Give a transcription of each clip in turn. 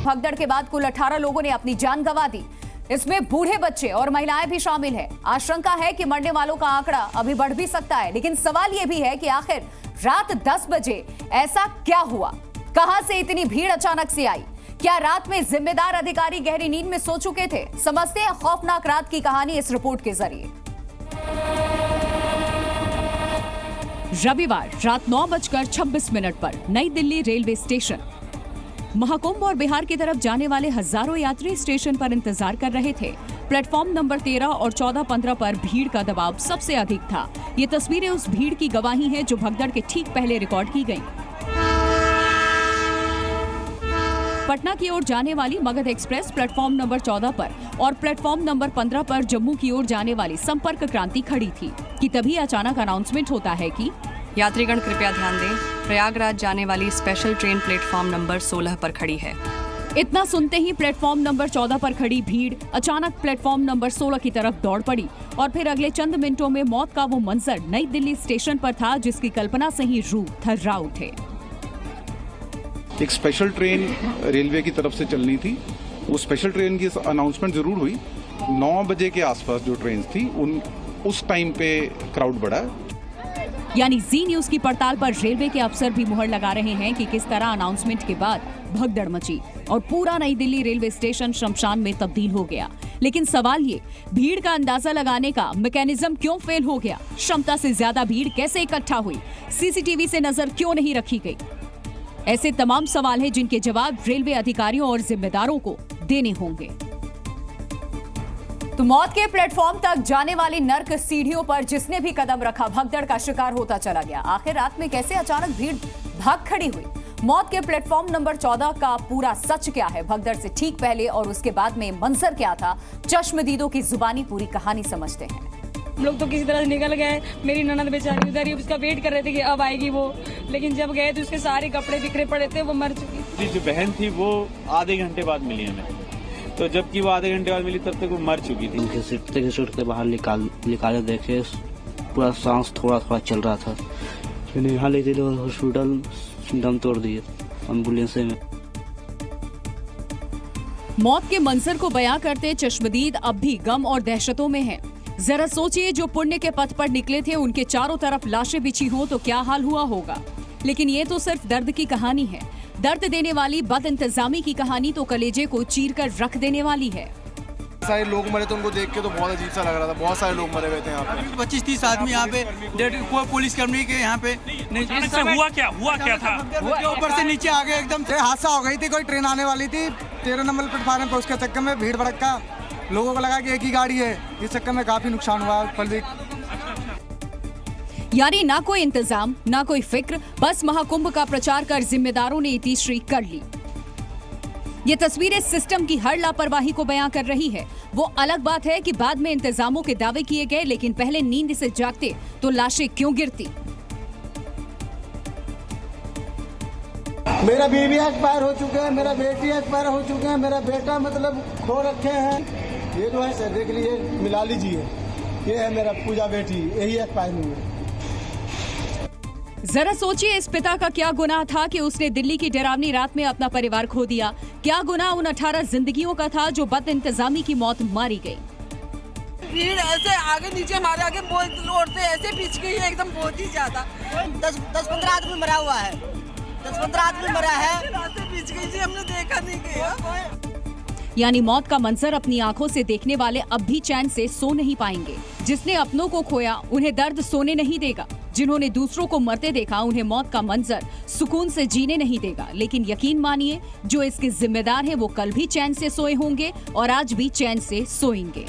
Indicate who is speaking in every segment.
Speaker 1: भगदड़ के बाद कुल 18 लोगों ने अपनी जान गंवा दी। इसमें बूढ़े बच्चे और महिलाएं भी शामिल हैं। आशंका है कि मरने वालों का आंकड़ा अभी बढ़ भी सकता है, लेकिन सवाल यह भी है कि आखिर रात 10 बजे ऐसा क्या हुआ? कहां से इतनी भीड़ अचानक से आई? क्या रात में जिम्मेदार अधिकारी गहरी नींद में सो चुके थे? समझते हैं खौफनाक रात की कहानी इस रिपोर्ट के जरिए।
Speaker 2: रविवार रात 9:26 पर नई दिल्ली रेलवे स्टेशन। महाकुंभ और बिहार की तरफ जाने वाले हजारों यात्री स्टेशन पर इंतजार कर रहे थे। प्लेटफॉर्म नंबर 13 और 14-15 पर भीड़ का दबाव सबसे अधिक था। ये तस्वीरें उस भीड़ की गवाही हैं जो भगदड़ के ठीक पहले रिकॉर्ड की गईं। पटना की ओर जाने वाली मगध एक्सप्रेस प्लेटफॉर्म नंबर 14 पर और प्लेटफॉर्म नंबर 15 पर जम्मू की ओर जाने वाली संपर्क क्रांति खड़ी थी कि तभी अचानक अनाउंसमेंट होता है कि
Speaker 3: यात्रीगण कृपया ध्यान दें, प्रयागराज जाने वाली स्पेशल ट्रेन प्लेटफॉर्म नंबर 16 पर खड़ी है।
Speaker 2: इतना सुनते ही प्लेटफॉर्म नंबर 14 पर खड़ी भीड़ अचानक प्लेटफॉर्म नंबर 16 की तरफ दौड़ पड़ी और फिर अगले चंद मिनटों में मौत का वो मंजर नई दिल्ली स्टेशन पर था जिसकी कल्पना से ही रूह थर्रा उठे।
Speaker 4: एक स्पेशल ट्रेन रेलवे की तरफ से चलनी थी। वो स्पेशल ट्रेन की अनाउंसमेंट जरूर हुई। 9 बजे के आसपास जो ट्रेन थी उस टाइम पे क्राउड बढ़ा।
Speaker 2: यानी जी न्यूज की पड़ताल पर रेलवे के अफसर भी मुहर लगा रहे हैं कि किस तरह अनाउंसमेंट के बाद भगदड़ मची और पूरा नई दिल्ली रेलवे स्टेशन शमशान में तब्दील हो गया। लेकिन सवाल ये, भीड़ का अंदाजा लगाने का मैकेनिज्म क्यों फेल हो गया? क्षमता से ज्यादा भीड़ कैसे इकट्ठा हुई? सीसीटीवी से नजर क्यों नहीं रखी गई? ऐसे तमाम सवाल हैं जिनके जवाब रेलवे अधिकारियों और जिम्मेदारों को देने होंगे।
Speaker 1: तो मौत के प्लेटफॉर्म तक जाने वाली नर्क सीढ़ियों पर जिसने भी कदम रखा भगदड़ का शिकार होता चला गया। आखिर रात में कैसे अचानक भीड़ भाग खड़ी हुई? मौत के प्लेटफॉर्म नंबर 14 का पूरा सच क्या है? भगदड़ से ठीक पहले और उसके बाद में मंजर क्या था? चश्मदीदों की जुबानी पूरी कहानी समझते हैं।
Speaker 5: हम लोग तो किसी तरह से निकल गए। मेरी ननद बेचारी उधर ही उसका वेट कर रहे थे कि अब आएगी वो, लेकिन जब गए तो उसके सारे कपड़े बिखरे पड़े थे, वो मर चुकी थी।
Speaker 6: जो बहन थी वो आधे घंटे बाद मिली हमें, तो जबकि वो आधे घंटे बाद मिली तब तक वो मर चुकी थी।
Speaker 7: उनके सूट के बाहर निकाले देखे, पूरा सांस थोड़ा थोड़ा चल रहा था। फिर यहाँ ले चले हॉस्पिटल, दम तोड़ दिए एम्बुलेंस में।
Speaker 2: मौत के मंजर को बयां करते चश्मदीद अब भी गम और दहशतों में हैं। जरा सोचिए, जो पुण्य के पथ पर निकले थे उनके चारों तरफ लाशें बिछी हों तो क्या हाल हुआ होगा। लेकिन ये तो सिर्फ दर्द की कहानी है। दर्द देने वाली बदइंतजामी की कहानी तो कलेजे को चीर कर रख देने वाली है।
Speaker 8: सारे लोग मरे थे, उनको देख के तो बहुत अजीब सा लग रहा था। बहुत सारे लोग मरे हुए थे यहाँ पे। 25-30 आदमी यहाँ पे, कोई पुलिस कर्मी के यहाँ पे नहीं।
Speaker 6: हुआ क्या था?
Speaker 8: ऊपर से नीचे आ गए एकदम से। हादसा हो गई थी, कोई ट्रेन आने वाली थी 13 नंबर प्लेटफार्म पे, उसके चक्कर में भीड़ भड़का, लोगों को लगा कि एक ही गाड़ी है। इस चक्कर में काफी नुकसान हुआ।
Speaker 2: यानी ना कोई इंतजाम, ना कोई फिक्र, बस महाकुंभ का प्रचार कर जिम्मेदारों ने इतिश्री कर ली। ये तस्वीरें सिस्टम की हर लापरवाही को बयां कर रही है। वो अलग बात है कि बाद में इंतजामों के दावे किए गए, लेकिन पहले नींद से जागते तो लाशें क्यों गिरती?
Speaker 9: मेरा बीवी एक्सपायर हो चुके हैं, मेरा बेटी एक्सपायर हो चुके हैं, मेरा बेटा मतलब खो रखे हैं। ये जो है सर देख लीजिए, मिला लीजिए, ये है मेरा पूजा बेटी, यही एक्सपायर हुई है।
Speaker 2: जरा सोचिए, इस पिता का क्या गुनाह था कि उसने दिल्ली की डरावनी रात में अपना परिवार खो दिया? क्या गुनाह उन 18 जिंदगियों का था जो बदइंतजामी की मौत मारी गई?
Speaker 10: भीड़ ऐसे आगे नीचे हमारे आगे लौटते ऐसे पीछ गई है एकदम, बहुत ही ज्यादा। 10-15 आदमी मरा हुआ है, 10-15 आदमी मरा है। पीछ गई जी, हमने देखा नहीं गया।
Speaker 2: यानी मौत का मंजर अपनी आंखों से देखने वाले अब भी चैन से सो नहीं पाएंगे। जिसने अपनों को खोया उन्हें दर्द सोने नहीं देगा। जिन्होंने दूसरों को मरते देखा उन्हें मौत का मंजर सुकून से जीने नहीं देगा। लेकिन यकीन मानिए, जो इसके जिम्मेदार हैं वो कल भी चैन से सोए होंगे और आज भी चैन से सोएंगे।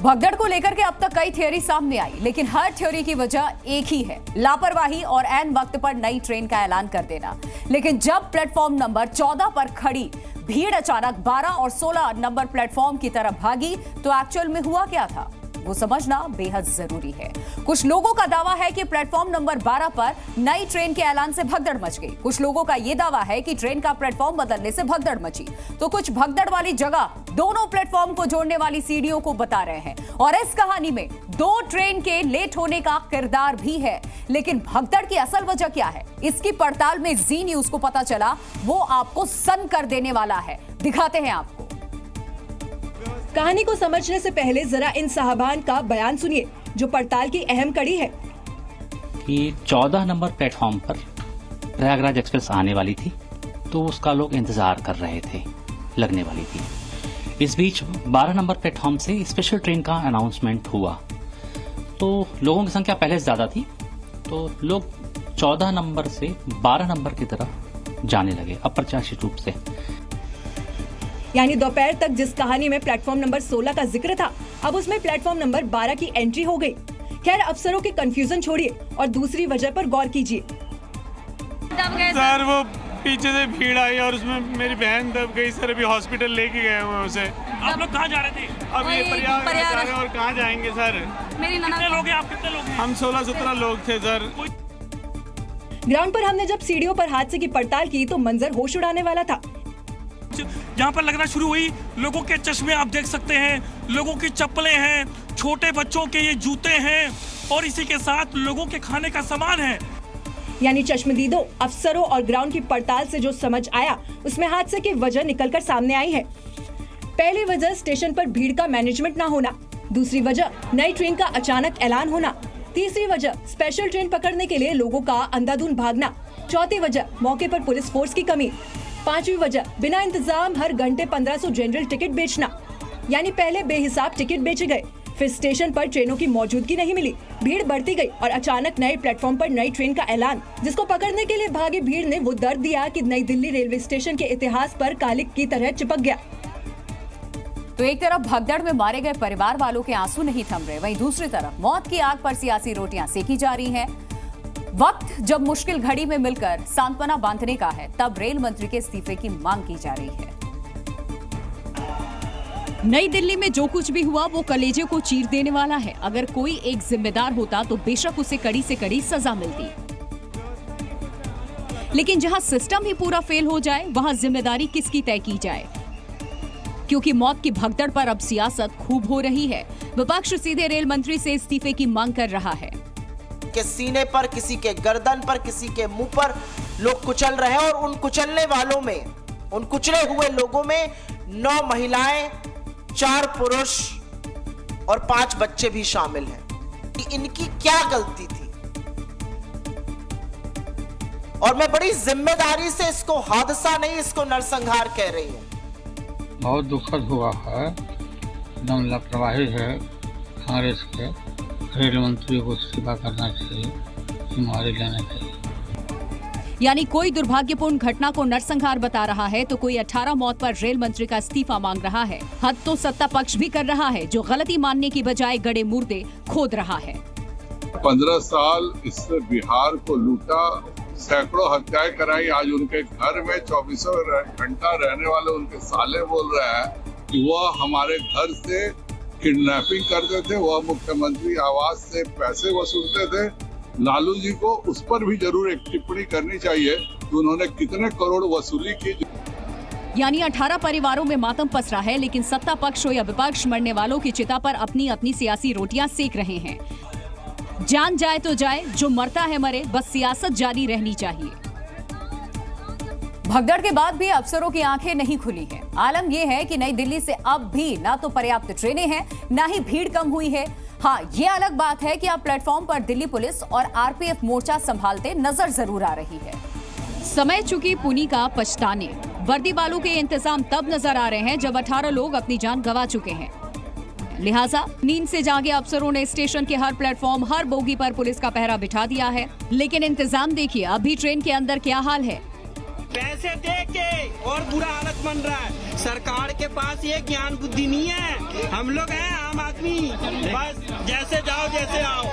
Speaker 1: भगदड़ को लेकर के अब तक कई थ्योरी सामने आई, लेकिन हर थ्योरी की वजह एक ही है, लापरवाही और ऐन वक्त पर नई ट्रेन का ऐलान कर देना। लेकिन जब प्लेटफॉर्म नंबर 14 पर खड़ी भीड़ अचानक 12 और 16 नंबर प्लेटफॉर्म की तरफ भागी तो एक्चुअल में हुआ क्या था? वो समझना बेहद जरूरी है। कुछ लोगों का दावा है कि प्लेटफॉर्म नंबर 12 पर नई ट्रेन के ऐलान से भगदड़ मच गई। कुछ लोगों का यह दावा है कि ट्रेन का प्लेटफॉर्म बदलने से भगदड़ मची, तो कुछ भगदड़ वाली जगह दोनों प्लेटफॉर्म को जोड़ने वाली सीढ़ियों को बता रहे हैं। और इस कहानी में 2 ट्रेन के लेट होने का किरदार भी है। लेकिन भगदड़ की असल वजह क्या है, इसकी पड़ताल में जी न्यूज को पता चला। वो आपको सन्न कर देने वाला है, दिखाते हैं आपको।
Speaker 11: कहानी को समझने से पहले जरा इन साहबान का बयान सुनिए, जो पड़ताल की अहम कड़ी है।
Speaker 12: कि 14 नंबर प्लेटफॉर्म पर प्रयागराज एक्सप्रेस आने वाली थी, तो उसका लोग इंतजार कर रहे थे, लगने वाली थी। इस बीच 12 नंबर प्लेटफॉर्म से स्पेशल ट्रेन का अनाउंसमेंट हुआ, तो लोगों की संख्या पहले से ज्यादा थी, तो लोग 14 नंबर से 12 नंबर की तरफ जाने लगे अप्रत्याशित रूप से।
Speaker 11: यानी दोपहर तक जिस कहानी में प्लेटफॉर्म नंबर 16 का जिक्र था, अब उसमें प्लेटफॉर्म नंबर 12 की एंट्री हो गई। खैर, अफसरों के कंफ्यूजन छोड़िए और दूसरी वजह पर गौर कीजिए।
Speaker 6: सर, वो पीछे से भीड़ आई और उसमें मेरी बहन दब गई सर। अभी हॉस्पिटल लेके गए हुए उसे। आप लोग कहाँ जा रहे थे? अब ये प्रयागराज जा रहे हैं। और कहाँ जाएंगे सर?
Speaker 5: मेरी
Speaker 6: कितने लोग हैं? आप कितने लोग हैं? हम 16-17 लोग थे सर।
Speaker 11: ग्राउंड पर हमने जब सीढ़ियों पर हादसे की पड़ताल की तो मंजर होश उड़ाने वाला था।
Speaker 13: यहाँ पर लगना शुरू हुई, लोगों के चश्मे आप देख सकते हैं, लोगों की चप्पलें हैं, छोटे बच्चों के ये जूते हैं और इसी के साथ लोगों के खाने का सामान है।
Speaker 11: यानी चश्मदीदों, अफसरों और ग्राउंड की पड़ताल से जो समझ आया, उसमें हादसे की वजह निकलकर सामने आई है। पहली वजह स्टेशन पर भीड़ का मैनेजमेंट न होना, दूसरी वजह नई ट्रेन का अचानक ऐलान होना, तीसरी वजह स्पेशल ट्रेन पकड़ने के लिए लोगों का अंधाधुंध भागना, चौथी वजह मौके पर पुलिस फोर्स की कमी, पांचवी वजह बिना इंतजाम हर घंटे 1500 जनरल टिकट बेचना। यानी पहले बेहिसाब टिकट बेचे गए, फिर स्टेशन पर ट्रेनों की मौजूदगी नहीं मिली, भीड़ बढ़ती गई और अचानक नए प्लेटफॉर्म पर नई ट्रेन का ऐलान, जिसको पकड़ने के लिए भागी भीड़ ने वो दर्द दिया कि नई दिल्ली रेलवे स्टेशन के इतिहास पर कालिक की तरह चिपक गया।
Speaker 1: तो एक तरफ भगदड़ में मारे गए परिवार वालों के आंसू नहीं थम रहे, वहीं दूसरी तरफ मौत की आग पर सियासी रोटियां सेकी जा रही हैं। वक्त जब मुश्किल घड़ी में मिलकर सांत्वना बांधने का है, तब रेल मंत्री के इस्तीफे की मांग की जा रही है।
Speaker 2: नई दिल्ली में जो कुछ भी हुआ वो कलेजे को चीर देने वाला है। अगर कोई एक जिम्मेदार होता तो बेशक उसे कड़ी से कड़ी सजा मिलती, लेकिन जहां सिस्टम ही पूरा फेल हो जाए, वहां जिम्मेदारी किसकी तय की जाए? क्योंकि मौत की भगदड़ पर अब सियासत खूब हो रही है। विपक्ष सीधे रेल मंत्री से इस्तीफे की मांग कर रहा है।
Speaker 14: के सीने पर, किसी के गर्दन पर, किसी के मुंह पर लोग कुचल रहे हैं और उन कुचलने वालों में, उन कुचले हुए लोगों में 9 महिलाएं, 4 पुरुष और 5 बच्चे भी शामिल हैं। इनकी क्या गलती थी? और मैं बड़ी जिम्मेदारी से इसको हादसा नहीं, इसको नरसंहार कह रही हूं।
Speaker 15: बहुत दुखद हुआ है, एकदम लापरवाही है कांग्रेस के। रेल मंत्री को इस्तीफा करना चाहिए, जिम्मेदारी लेना चाहिए।
Speaker 2: यानी कोई दुर्भाग्यपूर्ण घटना को नरसंहार बता रहा है, तो कोई 18 मौत पर रेल मंत्री का इस्तीफा मांग रहा है। हद तो सत्ता पक्ष भी कर रहा है, जो गलती मानने की बजाय गड़े मुर्दे खोद रहा है।
Speaker 16: 15 साल इससे बिहार को लूटा, सैकड़ों हत्याएं कराई। आज उनके घर में 24 घंटा रहने वाले उनके साले बोल रहे हैं कि वह हमारे घर से किडनैपिंग करते थे, वह मुख्यमंत्री आवास से पैसे वसूलते थे। लालू जी को उस पर भी जरूर एक टिप्पणी करनी चाहिए कि उन्होंने कितने करोड़ वसूली की।
Speaker 2: यानी 18 परिवारों में मातम पसरा है, लेकिन सत्ता पक्ष हो या विपक्ष, मरने वालों की चिता पर अपनी अपनी सियासी रोटियां सेक रहे हैं। जान जाए तो जाए, जो मरता है मरे, बस सियासत जारी रहनी चाहिए।
Speaker 1: भगदड़ के बाद भी अफसरों की आंखें नहीं खुली हैं। आलम यह है कि नई दिल्ली से अब भी ना तो पर्याप्त ट्रेनें हैं, ना ही भीड़ कम हुई है। हाँ, ये अलग बात है कि अब प्लेटफॉर्म पर दिल्ली पुलिस और आरपीएफ मोर्चा संभालते नजर जरूर आ रही है।
Speaker 2: समय चुकी पुनी का पछताने। वर्दी वालों के इंतजाम तब नजर आ रहे हैं जब 18 लोग अपनी जान गंवा चुके हैं। लिहाजा नींद से जागे अफसरों ने स्टेशन के हर प्लेटफॉर्म, हर बोगी पर पुलिस का पहरा बिठा दिया है। लेकिन इंतजाम देखिए, अभी ट्रेन के अंदर क्या हाल है।
Speaker 17: पैसे दे के और बुरा हालत बन रहा है। सरकार के पास ये ज्ञान बुद्धि नहीं है। हम लोग हैं आम आदमी, बस जैसे जाओ जैसे आओ,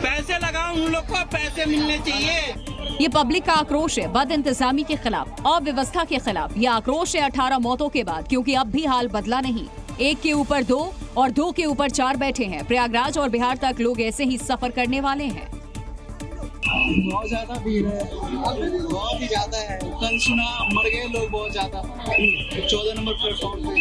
Speaker 17: पैसे लगाओ, उन लोग को पैसे मिलने चाहिए।
Speaker 2: ये पब्लिक का आक्रोश है बद इंतजामी के खिलाफ, अव्यवस्था के खिलाफ। ये आक्रोश है 18 मौतों के बाद, क्योंकि अब भी हाल बदला नहीं। 1 के ऊपर 2 और 2 के ऊपर 4 बैठे हैं। प्रयागराज और बिहार तक लोग ऐसे ही सफर करने वाले हैं।
Speaker 18: बहुत ज्यादा भीड़ है, बहुत ही ज्यादा है। कल सुना मर गए लोग बहुत ज्यादा 14 नंबर प्लेटफॉर्म पे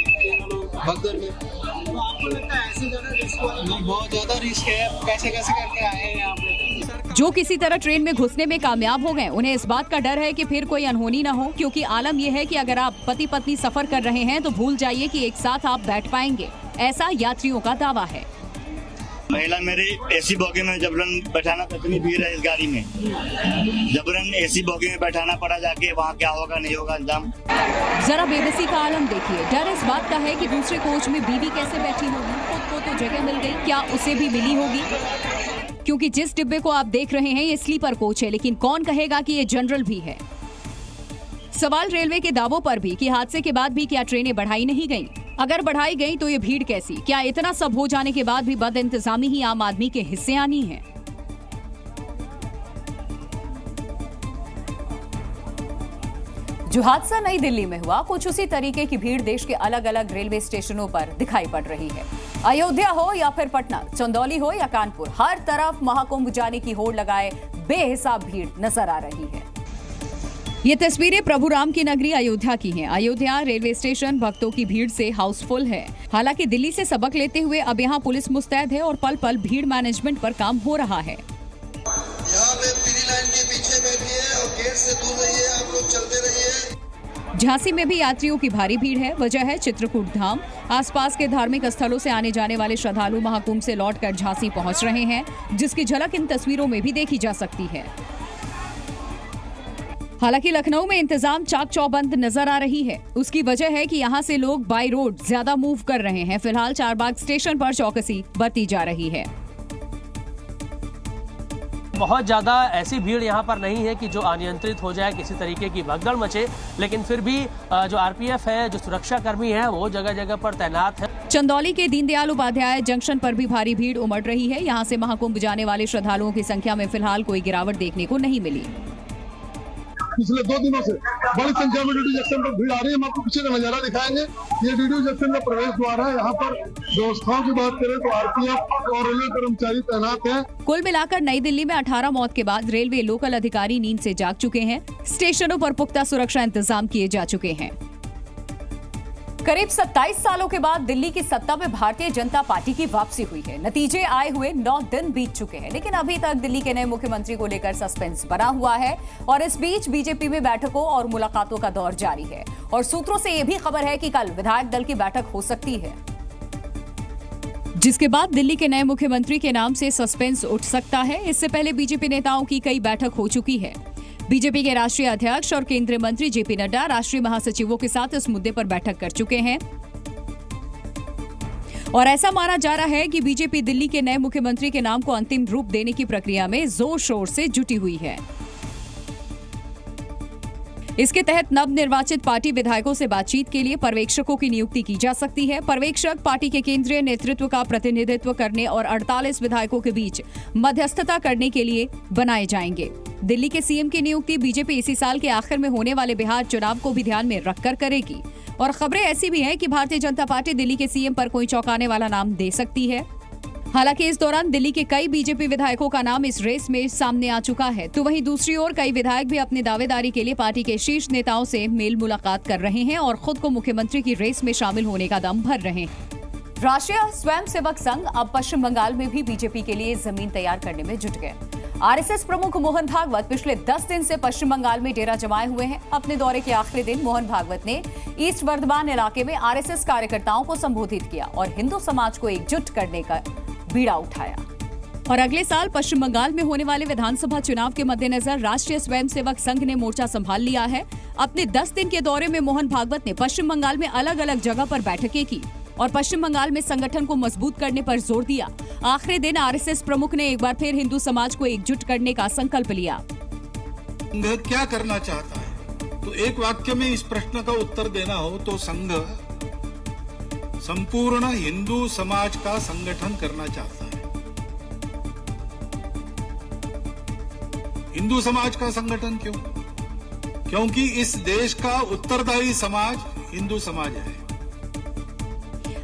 Speaker 18: भगदड़ में। आपको लगता है ऐसी जगह रिस्क नहीं? बहुत ज्यादा रिस्क है। कैसे करके आए हैं यहाँ पे।
Speaker 2: जो किसी तरह ट्रेन में घुसने में कामयाब हो गए, उन्हें इस बात का डर है कि फिर कोई अनहोनी न हो, क्योंकि आलम यह है कि अगर आप पति पत्नी सफर कर रहे हैं तो भूल जाइए कि एक साथ आप बैठ पाएंगे, ऐसा यात्रियों का दावा है।
Speaker 19: महिला मेरी एसी बोगी में जबरन बैठाना, इतनी भीड़ है इस गाड़ी में, जबरन एसी बोगी में बैठाना पड़ा। जाके वहाँ क्या होगा नहीं होगा अंजाम।
Speaker 2: जरा बेबसी का आलम देखिए। डर इस बात का है कि दूसरे कोच में बीवी कैसे बैठी होगी। खुद को तो जगह मिल गई, क्या उसे भी मिली होगी? क्योंकि जिस डिब्बे को आप देख रहे हैं ये स्लीपर कोच है, लेकिन कौन कहेगा कि ये जनरल भी है। सवाल रेलवे के दावों पर भी कि हादसे के बाद भी क्या ट्रेनें बढ़ाई नहीं गईं? अगर बढ़ाई गई तो ये भीड़ कैसी? क्या इतना सब हो जाने के बाद भी बदइंतजामी ही आम आदमी के हिस्से आनी है?
Speaker 1: जो हादसा नई दिल्ली में हुआ, कुछ उसी तरीके की भीड़ देश के अलग अलग रेलवे स्टेशनों पर दिखाई पड़ रही है। अयोध्या हो या फिर पटना, चंदौली हो या कानपुर, हर तरफ महाकुंभ जाने की होड़ लगाए बेहिसाब भीड़ नजर आ रही है।
Speaker 2: ये तस्वीरें प्रभु राम की नगरी अयोध्या की हैं। अयोध्या रेलवे स्टेशन भक्तों की भीड़ से हाउसफुल है। हालांकि दिल्ली से सबक लेते हुए अब यहाँ पुलिस मुस्तैद है और पल पल भीड़ मैनेजमेंट पर काम हो रहा है।
Speaker 20: यहाँ पे पीली लाइन के पीछे बैठिए और गेट से दूर रहिए, आप लोग चलते रहिए।
Speaker 2: झांसी में भी यात्रियों की भारी भीड़ है। वजह है चित्रकूट धाम। आसपास के धार्मिक स्थलों से आने जाने वाले श्रद्धालु महाकुंभ से लौटकर झांसी पहुंच रहे हैं, जिसकी झलक इन तस्वीरों में भी देखी जा सकती है। हालांकि लखनऊ में इंतजाम चाक चौबंद नजर आ रही है। उसकी वजह है कि यहाँ से लोग बाय रोड ज्यादा मूव कर रहे हैं। फिलहाल चारबाग स्टेशन पर चौकसी बरती जा रही है।
Speaker 21: बहुत ज़्यादा ऐसी भीड़ यहाँ पर नहीं है कि जो अनियंत्रित हो जाए, किसी तरीके की भगदड़ मचे, लेकिन फिर भी जो आरपीएफ है, जो सुरक्षा कर्मी है, वो जगह जगह पर तैनात है।
Speaker 2: चंदौली के दीनदयाल उपाध्याय जंक्शन पर भी भारी भीड़ उमड़ रही है। यहाँ से महाकुंभ जाने वाले श्रद्धालुओं की संख्या में फिलहाल कोई गिरावट देखने को नहीं मिली।
Speaker 22: पिछले 2 दिनों से बड़ी संख्या में डीडी जंक्शन पर भीड़ आ रही है। हम आपको पीछे का नजारा दिखाएंगे। ये डीडी जंक्शन का प्रवेश द्वार है। यहाँ पर व्यवस्थाओं की बात करें तो आरपीएफ और रेलवे कर्मचारी तैनात हैं।
Speaker 2: कुल मिलाकर नई दिल्ली में 18 मौत के बाद रेलवे लोकल अधिकारी नींद से जाग चुके हैं। स्टेशनों पर पुख्ता सुरक्षा इंतजाम किए जा चुके हैं।
Speaker 1: करीब 27 सालों के बाद दिल्ली की सत्ता में भारतीय जनता पार्टी की वापसी हुई है। नतीजे आए हुए 9 दिन बीत चुके हैं, लेकिन अभी तक दिल्ली के नए मुख्यमंत्री को लेकर सस्पेंस बना हुआ है। और इस बीच बीजेपी में बैठकों और मुलाकातों का दौर जारी है और सूत्रों से यह भी खबर है कि कल विधायक दल की बैठक हो सकती है,
Speaker 2: जिसके बाद दिल्ली के नए मुख्यमंत्री के नाम से सस्पेंस उठ सकता है। इससे पहले बीजेपी नेताओं की कई बैठक हो चुकी है। बीजेपी के राष्ट्रीय अध्यक्ष और केंद्रीय मंत्री जेपी नड्डा राष्ट्रीय महासचिवों के साथ इस मुद्दे पर बैठक कर चुके हैं और ऐसा माना जा रहा है कि बीजेपी दिल्ली के नए मुख्यमंत्री के नाम को अंतिम रूप देने की प्रक्रिया में जोर शोर से जुटी हुई है। इसके तहत नवनिर्वाचित पार्टी विधायकों से बातचीत के लिए पर्यवेक्षकों की नियुक्ति की जा सकती है। पर्यवेक्षक पार्टी के केंद्रीय नेतृत्व का प्रतिनिधित्व करने और 48 विधायकों के बीच मध्यस्थता करने के लिए बनाए जाएंगे। दिल्ली के सीएम की नियुक्ति बीजेपी इसी साल के आखिर में होने वाले बिहार चुनाव को भी ध्यान में रखकर करेगी। और खबरें ऐसी भी हैं कि भारतीय जनता पार्टी दिल्ली के सीएम पर कोई चौंकाने वाला नाम दे सकती है। हालांकि इस दौरान दिल्ली के कई बीजेपी विधायकों का नाम इस रेस में सामने आ चुका है, तो वहीं दूसरी ओर कई विधायक भी अपनी दावेदारी के लिए पार्टी के शीर्ष नेताओं से मेल मुलाकात कर रहे हैं और खुद को मुख्यमंत्री की रेस में शामिल होने का दम भर रहे हैं।
Speaker 1: राष्ट्रीय स्वयंसेवक संघ अब पश्चिम बंगाल में भी बीजेपी के लिए जमीन तैयार करने में जुट गए। आरएसएस प्रमुख मोहन भागवत पिछले 10 दिन से पश्चिम बंगाल में डेरा जमाए हुए हैं। अपने दौरे के आखिरी दिन मोहन भागवत ने ईस्ट वर्धमान इलाके में आरएसएस कार्यकर्ताओं को संबोधित किया और हिंदू समाज को एकजुट करने का बीड़ा उठाया।
Speaker 2: और अगले साल पश्चिम बंगाल में होने वाले विधानसभा चुनाव के मद्देनजर राष्ट्रीय स्वयंसेवक संघ ने मोर्चा संभाल लिया है। अपने 10 दिन के दौरे में मोहन भागवत ने पश्चिम बंगाल में अलग अलग जगह पर बैठकें की और पश्चिम बंगाल में संगठन को मजबूत करने पर जोर दिया। आखिरी दिन आरएसएस प्रमुख ने एक बार फिर हिंदू समाज को एकजुट करने का संकल्प लिया।
Speaker 23: संघ क्या करना चाहता है, तो एक वाक्य में इस प्रश्न का उत्तर देना हो तो संघ संपूर्ण हिंदू समाज का संगठन करना चाहता है। हिंदू समाज का संगठन क्यों? क्योंकि इस देश का उत्तरदायी समाज हिंदू समाज है।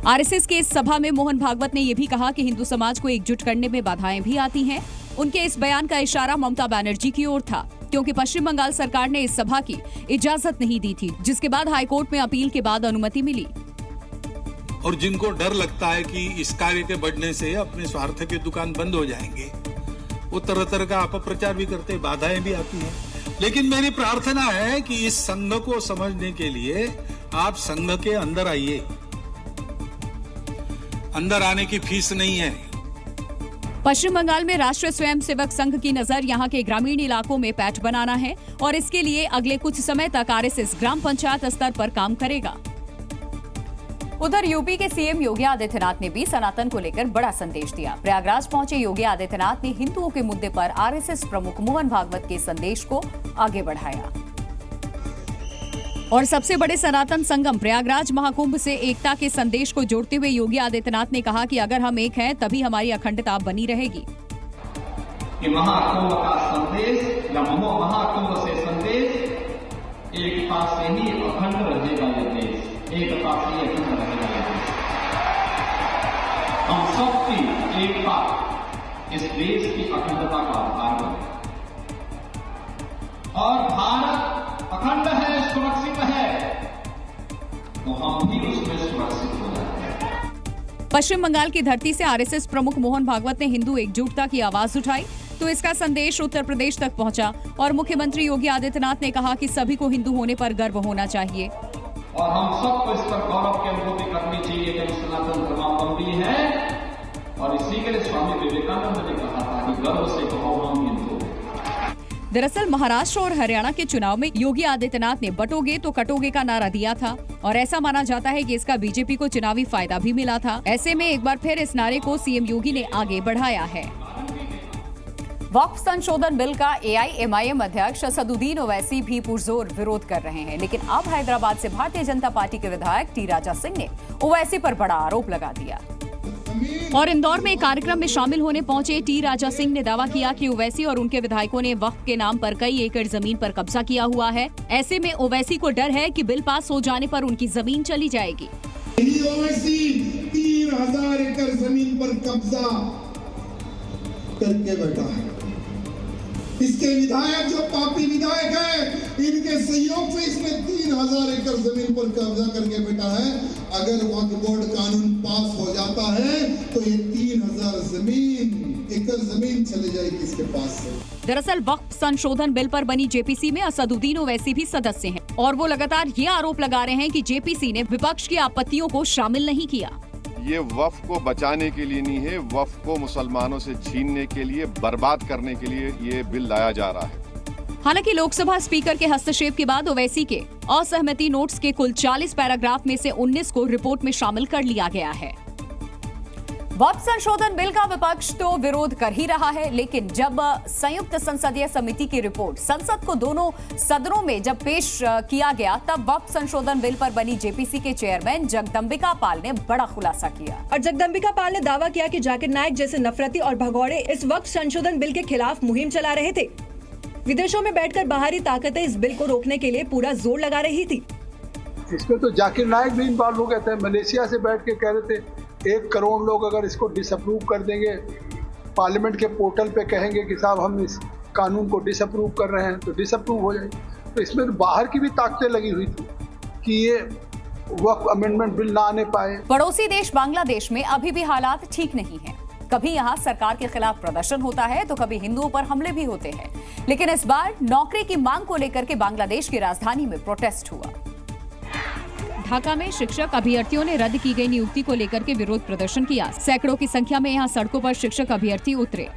Speaker 2: आरएसएस के इस सभा में मोहन भागवत ने यह भी कहा कि हिंदू समाज को एकजुट करने में बाधाएं भी आती हैं। उनके इस बयान का इशारा ममता बनर्जी की ओर था, क्योंकि पश्चिम बंगाल सरकार ने इस सभा की इजाजत नहीं दी थी, जिसके बाद हाईकोर्ट में अपील के बाद अनुमति मिली।
Speaker 23: और जिनको डर लगता है कि इस कार्य के बढ़ने से अपने स्वार्थ की दुकान बंद हो जाएंगे, वो तरह तरह का अपप्रचार भी करते, बाधाएं भी आती हैं। लेकिन मेरी प्रार्थना है कि इस संघ को समझने के लिए आप संघ के अंदर आइए। अंदर आने की फीस नहीं है।
Speaker 2: पश्चिम बंगाल में राष्ट्रीय स्वयंसेवक संघ की नजर यहां के ग्रामीण इलाकों में पैठ बनाना है और इसके लिए अगले कुछ समय तक आरएसएस ग्राम पंचायत स्तर पर काम करेगा।
Speaker 1: उधर यूपी के सीएम योगी आदित्यनाथ ने भी सनातन को लेकर बड़ा संदेश दिया। प्रयागराज पहुंचे योगी आदित्यनाथ ने हिंदुओं के मुद्दे पर आरएसएस प्रमुख मोहन भागवत के संदेश को आगे बढ़ाया।
Speaker 2: और सबसे बड़े सनातन संगम प्रयागराज महाकुंभ से एकता के संदेश को जोड़ते हुए योगी आदित्यनाथ ने कहा कि अगर हम एक हैं तभी हमारी अखंडता बनी रहेगी।
Speaker 3: कि महाकुंभ का संदेश या महाकुंभ से संदेश एकता से ही अखंड रहेगा ये देश, एकता से ही अखंड रहेगा ये देश। हम सबकी एकता इस देश की अखंडता का आधार है और भारत अखंड है, सुरक्षित है, तो हम भी उसमें सुरक्षित हो जाते हैं।
Speaker 2: पश्चिम बंगाल की धरती से आरएसएस प्रमुख मोहन भागवत ने हिंदू एकजुटता की आवाज उठाई तो इसका संदेश उत्तर प्रदेश तक पहुंचा और मुख्यमंत्री योगी आदित्यनाथ ने कहा कि सभी को हिंदू होने पर गर्व होना चाहिए।
Speaker 3: और हम सबको इस पर गौरव की अनुभूति करनी चाहिए कि हम सनातन धर्मावलंबी हैं और इसी के लिए स्वामी विवेकानंद ने कहा था कि गर्व से कहो हम हिंदू।
Speaker 2: दरअसल महाराष्ट्र और हरियाणा के चुनाव में योगी आदित्यनाथ ने बटोगे तो कटोगे का नारा दिया था और ऐसा माना जाता है कि इसका बीजेपी को चुनावी फायदा भी मिला था। ऐसे में एक बार फिर इस नारे को सीएम योगी ने आगे बढ़ाया है।
Speaker 1: वक्फ संशोधन बिल का एआईएमआईएम अध्यक्ष असदुद्दीन ओवैसी भी पुरजोर विरोध कर रहे हैं, लेकिन अब हैदराबाद से भारतीय जनता पार्टी के विधायक टी राजा सिंह ने ओवैसी पर बड़ा आरोप लगा दिया।
Speaker 2: और इंदौर में एक कार्यक्रम में शामिल होने पहुंचे टी राजा सिंह ने दावा किया कि ओवैसी और उनके विधायकों ने वक्फ के नाम पर कई एकड़ जमीन पर कब्जा किया हुआ है। ऐसे में ओवैसी को डर है कि बिल पास हो जाने पर उनकी जमीन चली जाएगी।
Speaker 23: ओवैसी 3000 एकड़ जमीन पर कब्जा करके बैठा है। इसके विधायक जो पापी विधायक है, इनके सहयोग से इसने 3000 एकड़ जमीन पर कब्जा करके बैठा है। अगर वक्फ बोर्ड कानून पास हो जाता है तो ये 3000 एकड़ जमीन चले जाएगी इसके पास से।
Speaker 2: दरअसल वक्फ संशोधन बिल पर बनी जेपीसी में असदुद्दीन ओवैसी भी सदस्य हैं और वो लगातार ये आरोप लगा रहे हैं कि जेपीसी ने विपक्ष की आपत्तियों को शामिल नहीं किया।
Speaker 4: ये वक्फ को बचाने के लिए नहीं है, वक्फ को मुसलमानों से छीनने के लिए, बर्बाद करने के लिए ये बिल लाया जा रहा है।
Speaker 2: हालांकि लोकसभा स्पीकर के हस्तक्षेप के बाद ओवैसी के असहमति नोट्स के कुल 40 पैराग्राफ में से 19 को रिपोर्ट में शामिल कर लिया गया है।
Speaker 1: वक्फ संशोधन बिल का विपक्ष तो विरोध कर ही रहा है, लेकिन जब संयुक्त संसदीय समिति की रिपोर्ट संसद को दोनों सदनों में जब पेश किया गया, तब वक्फ संशोधन बिल पर बनी जेपीसी के चेयरमैन जगदम्बिका पाल ने बड़ा खुलासा किया।
Speaker 11: और जगदम्बिका पाल ने दावा किया कि जाकिर नाइक जैसे नफरती और भगौड़े इस वक्फ संशोधन बिल के खिलाफ मुहिम चला रहे थे। विदेशों में बैठकर बाहरी ताकतें इस बिल को रोकने के लिए पूरा जोर लगा रही थी।
Speaker 23: इसमें तो जाकिर नाइक भी इन्वॉल्व हो गए थे। मलेशिया से बैठ के कह रहे थे 1 करोड़ लोग अगर इसको डिसअप्रूव कर देंगे, पार्लियामेंट के पोर्टल पे कहेंगे कि साहब हम इस कानून को डिसअप्रूव कर रहे हैं, तो डिसअप्रूव हो जाएगी। तो इसमें तो बाहर की भी ताकतें लगी हुई थी कि ये वक्फ अमेंडमेंट बिल ना आने पाए।
Speaker 1: पड़ोसी देश बांग्लादेश में अभी भी हालात ठीक नहीं है। कभी यहाँ सरकार के खिलाफ प्रदर्शन होता है तो कभी हिंदुओं पर हमले भी होते हैं, लेकिन इस बार नौकरी की मांग को लेकर के बांग्लादेश की राजधानी में प्रोटेस्ट हुआ।
Speaker 2: ढाका में शिक्षक अभ्यर्थियों ने रद्द की गई नियुक्ति को लेकर के विरोध प्रदर्शन किया। सैकड़ों की संख्या में यहां सड़कों पर शिक्षक अभ्यर्थी उतरे।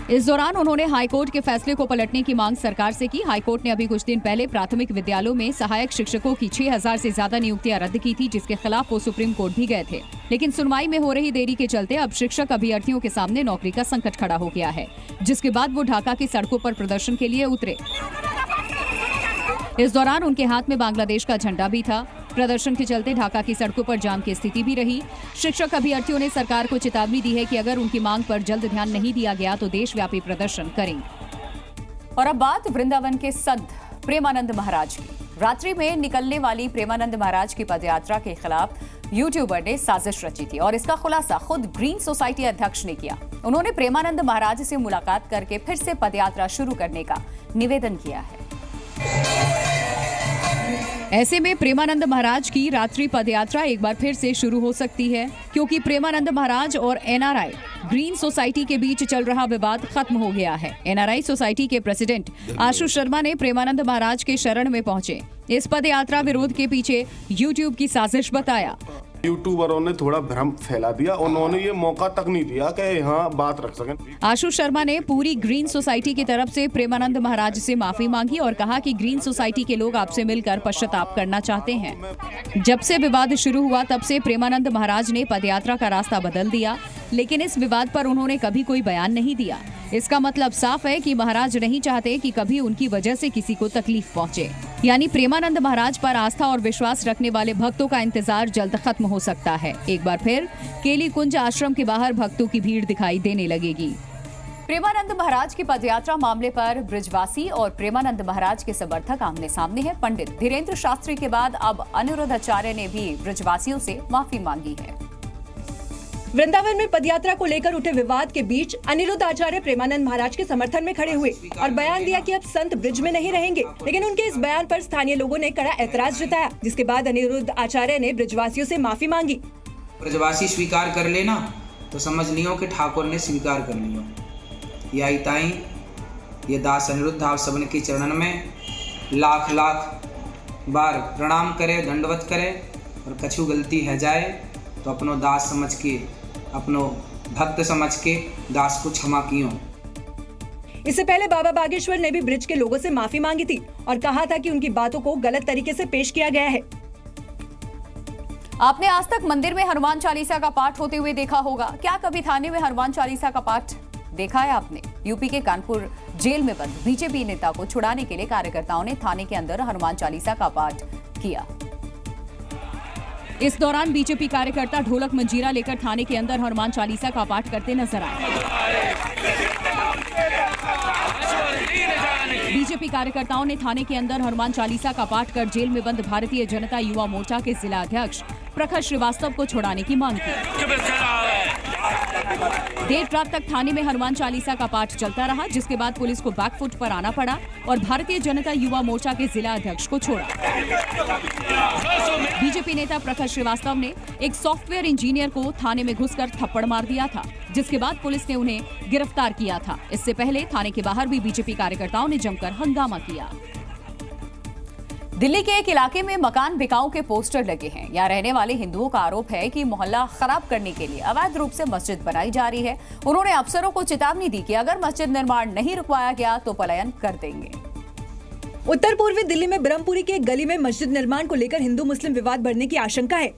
Speaker 2: इस दौरान उन्होंने हाईकोर्ट के फैसले को पलटने की मांग सरकार से की। हाईकोर्ट ने अभी कुछ दिन पहले प्राथमिक विद्यालयों में सहायक शिक्षकों की 6000 से ज्यादा नियुक्तियां रद्द की थी, जिसके खिलाफ वो सुप्रीम कोर्ट भी गए थे। लेकिन सुनवाई में हो रही देरी के चलते अब शिक्षक अभ्यर्थियों के सामने नौकरी का संकट खड़ा हो गया है, जिसके बाद वो ढाका की सड़कों पर प्रदर्शन के लिए उतरे। इस दौरान उनके हाथ में बांग्लादेश का झंडा भी था। प्रदर्शन के चलते ढाका की सड़कों पर जाम की स्थिति भी रही। शिक्षक अभ्यर्थियों ने सरकार को चेतावनी दी है कि अगर उनकी मांग पर जल्द ध्यान नहीं दिया गया तो देशव्यापी प्रदर्शन करेंगे।
Speaker 1: और अब बात वृंदावन के संत प्रेमानंद महाराज की। रात्रि में निकलने वाली प्रेमानंद महाराज की पदयात्रा के खिलाफ यूट्यूबर ने साजिश रची थी और इसका खुलासा खुद ग्रीन सोसाइटी अध्यक्ष ने किया। उन्होंने प्रेमानंद महाराज से मुलाकात करके फिर से पदयात्रा शुरू करने का निवेदन किया है।
Speaker 2: ऐसे में प्रेमानंद महाराज की रात्रि पदयात्रा एक बार फिर से शुरू हो सकती है, क्योंकि प्रेमानंद महाराज और एनआरआई ग्रीन सोसाइटी के बीच चल रहा विवाद खत्म हो गया है। एनआरआई सोसाइटी के प्रेसिडेंट आशु शर्मा ने प्रेमानंद महाराज के शरण में पहुंचे इस पदयात्रा विरोध के पीछे यूट्यूब की साजिश बताया।
Speaker 7: यूट्यूबरों ने थोड़ा भ्रम फैला दिया, उन्होंने ये मौका तक नहीं दिया कि यहाँ बात रख सकें।
Speaker 2: आशु शर्मा ने पूरी ग्रीन सोसाइटी की तरफ से प्रेमानंद महाराज से माफी मांगी और कहा कि ग्रीन सोसाइटी के लोग आपसे मिलकर पश्चाताप करना चाहते हैं। जब से विवाद शुरू हुआ तब से प्रेमानंद महाराज ने पदयात्रा का रास्ता बदल दिया, लेकिन इस विवाद पर उन्होंने कभी कोई बयान नहीं दिया। इसका मतलब साफ है कि महाराज नहीं चाहते कि कभी उनकी वजह से किसी को तकलीफ पहुंचे। यानी प्रेमानंद महाराज पर आस्था और विश्वास रखने वाले भक्तों का इंतजार जल्द खत्म हो सकता है। एक बार फिर केली कुंज आश्रम के बाहर भक्तों की भीड़ दिखाई देने लगेगी।
Speaker 1: प्रेमानंद महाराज की पदयात्रा मामले पर ब्रिजवासी और प्रेमानंद महाराज के समर्थक आमने सामने हैं। पंडित धीरेन्द्र शास्त्री के बाद अब अनिरुद्ध आचार्य ने भी ब्रिजवासियों से माफी मांगी है।
Speaker 11: वृंदावन में पदयात्रा को लेकर उठे विवाद के बीच अनिरुद्ध आचार्य प्रेमानंद महाराज के समर्थन में खड़े हुए और बयान दिया कि अब संत ब्रिज में नहीं रहेंगे। लेकिन उनके इस बयान पर स्थानीय लोगों ने कड़ा ऐतराज जताया, जिसके बाद अनिरुद्ध आचार्य ने ब्रिजवासियों से माफी मांगी।
Speaker 8: ब्रजवासी स्वीकार कर लेना तो समझ लियो कि ठाकुर ने स्वीकार कर लियो। या ताई ये दास अनिरुद्ध आप सबने के चरणन में लाख लाख बार प्रणाम करे, दंडवत करे और कछु गलती है जाए तो अपनो दास समझ के, अपनो भक्त समझ के दास को क्षमा कियो।
Speaker 11: इससे पहले बाबा बागेश्वर ने भी ब्रिज के लोगों से माफी मांगी थी और कहा था कि उनकी बातों को गलत तरीके से पेश किया गया है।
Speaker 1: आपने आज तक मंदिर में हनुमान चालीसा का पाठ होते हुए देखा होगा। क्या कभी थाने में हनुमान चालीसा का पाठ देखा है आपने? यूपी के कानपुर जेल में बंद बीजेपी नेता को छुड़ाने के लिए कार्यकर्ताओं ने थाने के अंदर हनुमान चालीसा का पाठ किया।
Speaker 2: इस दौरान बीजेपी कार्यकर्ता ढोलक मंजीरा लेकर थाने के अंदर हनुमान चालीसा का पाठ करते नजर आए। बीजेपी कार्यकर्ताओं ने थाने के अंदर हनुमान चालीसा का पाठ कर जेल में बंद भारतीय जनता युवा मोर्चा के जिला अध्यक्ष प्रखर श्रीवास्तव को छुड़ाने की मांग की। देर रात तक थाने में हनुमान चालीसा का पाठ चलता रहा, जिसके बाद पुलिस को बैकफुट पर आना पड़ा और भारतीय जनता युवा मोर्चा के जिला अध्यक्ष को छोड़ा। बीजेपी नेता प्रखर श्रीवास्तव ने एक सॉफ्टवेयर इंजीनियर को थाने में घुसकर थप्पड़ मार दिया था, जिसके बाद पुलिस ने उन्हें गिरफ्तार किया था। इससे पहले थाने के बाहर भी बीजेपी कार्यकर्ताओं ने जमकर हंगामा किया।
Speaker 1: दिल्ली के एक इलाके में मकान बिकाऊ के पोस्टर लगे हैं। यहाँ रहने वाले हिंदुओं का आरोप है कि मोहल्ला खराब करने के लिए अवैध रूप से मस्जिद बनाई जा रही है। उन्होंने अफसरों को चेतावनी दी कि अगर मस्जिद निर्माण नहीं रुकवाया गया तो पलायन कर देंगे।
Speaker 11: उत्तर पूर्वी दिल्ली में ब्रह्मपुरी के एक गली में मस्जिद निर्माण को लेकर हिंदू मुस्लिम विवाद बढ़ने की आशंका है।